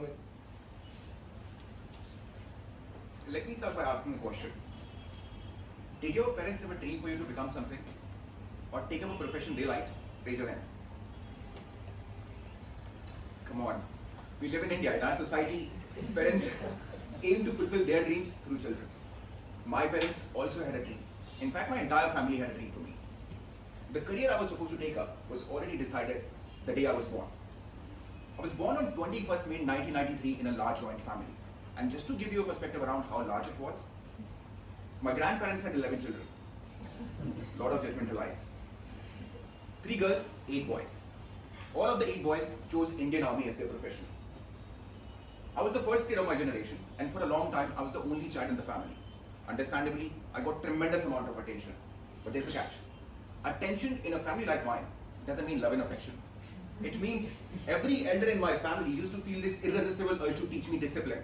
Amit. So let me start by asking a question. Did your parents ever dream for you to become something? Or take up a profession they like? Raise your hands. Come on. We live in India. In our society, parents aim to fulfill their dreams through children. My parents also had a dream. In fact, my entire family had a dream for me. The career I was supposed to take up was already decided the day I was born. I was born on 21st May 1993 in a large joint family. And just to give you a perspective around how large it was, my grandparents had 11 children. A lot of judgmental eyes. 3 girls, 8 boys. All of the 8 boys chose Indian Army as their profession. I was the first kid of my generation, and for a long time, I was the only child in the family. Understandably, I got tremendous amount of attention. But there's a catch. Attention in a family like mine doesn't mean love and affection. It means every elder in my family used to feel this irresistible urge to teach me discipline.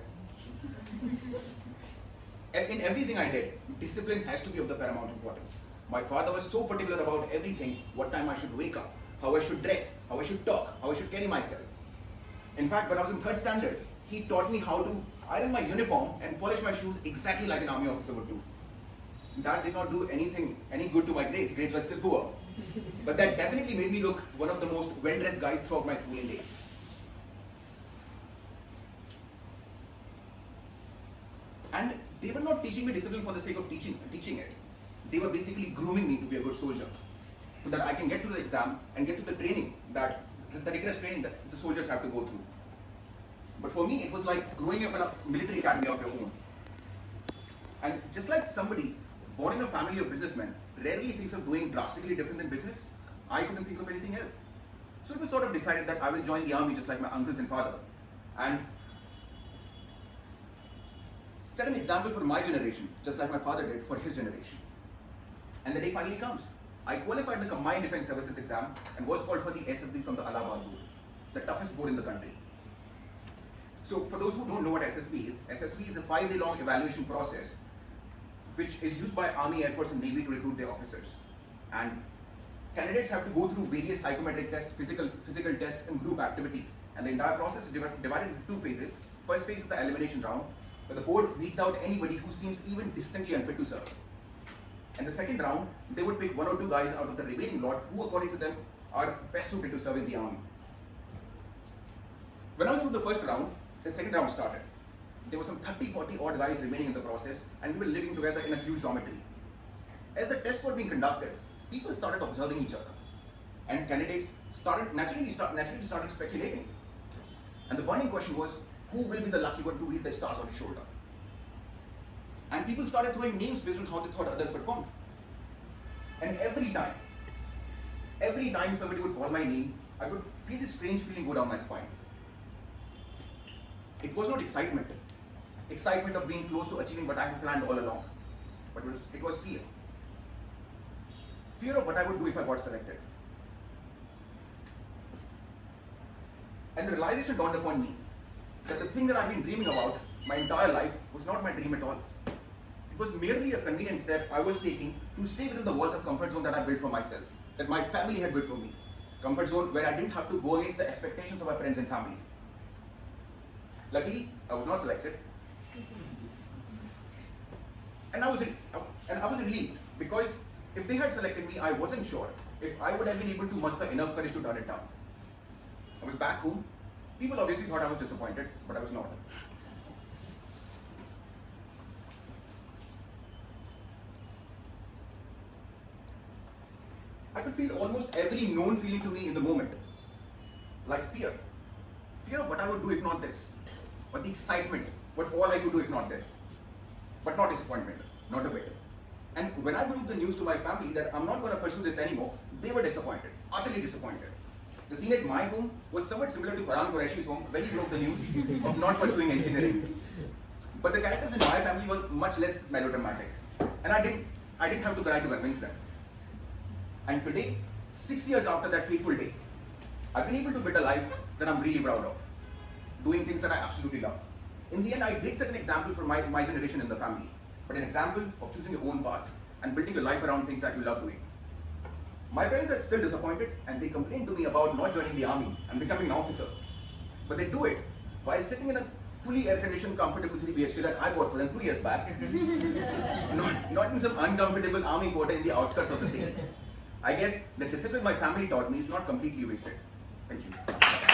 In everything I did, discipline has to be of the paramount importance. My father was so particular about everything, what time I should wake up, how I should dress, how I should talk, how I should carry myself. In fact, when I was in 3rd standard, he taught me how to iron my uniform and polish my shoes exactly like an army officer would do. That did not do any good to my grades. Grades were still poor. But that definitely made me look one of the most well-dressed guys throughout my schooling days. And they were not teaching me discipline for the sake of teaching it. They were basically grooming me to be a good soldier, so that I can get to the exam and get to the training, the rigorous training that the soldiers have to go through. But for me, it was like growing up in a military academy of your own. And just like somebody born in a family of businessmen rarely thinks of doing drastically different than business, I couldn't think of anything else. So it was sort of decided that I will join the army just like my uncles and father, and set an example for my generation, just like my father did for his generation. And the day finally comes. I qualified the Combined Defense Services exam and was called for the SFB from the Allahabad board, the toughest board in the country. So for those who don't know what SSB is a 5-day long evaluation process which is used by Army, Air Force and Navy to recruit their officers. And candidates have to go through various psychometric tests, physical tests and group activities. And the entire process is divided into 2 phases. First phase is the elimination round, where the board weeds out anybody who seems even distantly unfit to serve. And the second round, they would pick 1 or 2 guys out of the remaining lot who according to them are best suited to serve in the army. When I was through the first round, the second round started. There were some 30-40 odd guys remaining in the process, and we were living together in a huge dormitory. As the tests were being conducted, people started observing each other, and candidates naturally started speculating. And the burning question was, who will be the lucky one to wield the stars on his shoulder? And people started throwing names based on how they thought others performed. And every time somebody would call my name, I would feel this strange feeling go down my spine. It was not excitement of being close to achieving what I had planned all along, but it was fear. Fear of what I would do if I got selected. And the realization dawned upon me that the thing that I've been dreaming about my entire life was not my dream at all. It was merely a convenient step I was taking to stay within the walls of comfort zone that I built for myself, that my family had built for me. Comfort zone where I didn't have to go against the expectations of my friends and family. Luckily, I was not selected. And I was relieved, because if they had selected me, I wasn't sure if I would have been able to muster enough courage to turn it down. I was back home. People obviously thought I was disappointed, but I was not. I could feel almost every known feeling to me in the moment, like fear. Fear of what I would do if not this, or the excitement, what all I could do if not this, but not disappointment, not a bit. And when I broke the news to my family that I'm not going to pursue this anymore, they were disappointed, utterly disappointed. The scene at my home was somewhat similar to Farhan Qureshi's home when he broke the news of not pursuing engineering. But the characters in my family were much less melodramatic, and I didn't have to try to convince them. And today, 6 years after that fateful day, I've been able to build a life that I'm really proud of, doing things that I absolutely love. In the end, I did set an example for my generation in the family, but an example of choosing your own path and building your life around things that you love doing. My parents are still disappointed, and they complain to me about not joining the army and becoming an officer. But they do it while sitting in a fully air-conditioned, comfortable 3 BHK that I bought for them 2 years back, not in some uncomfortable army quarter in the outskirts of the city. I guess the discipline my family taught me is not completely wasted. Thank you.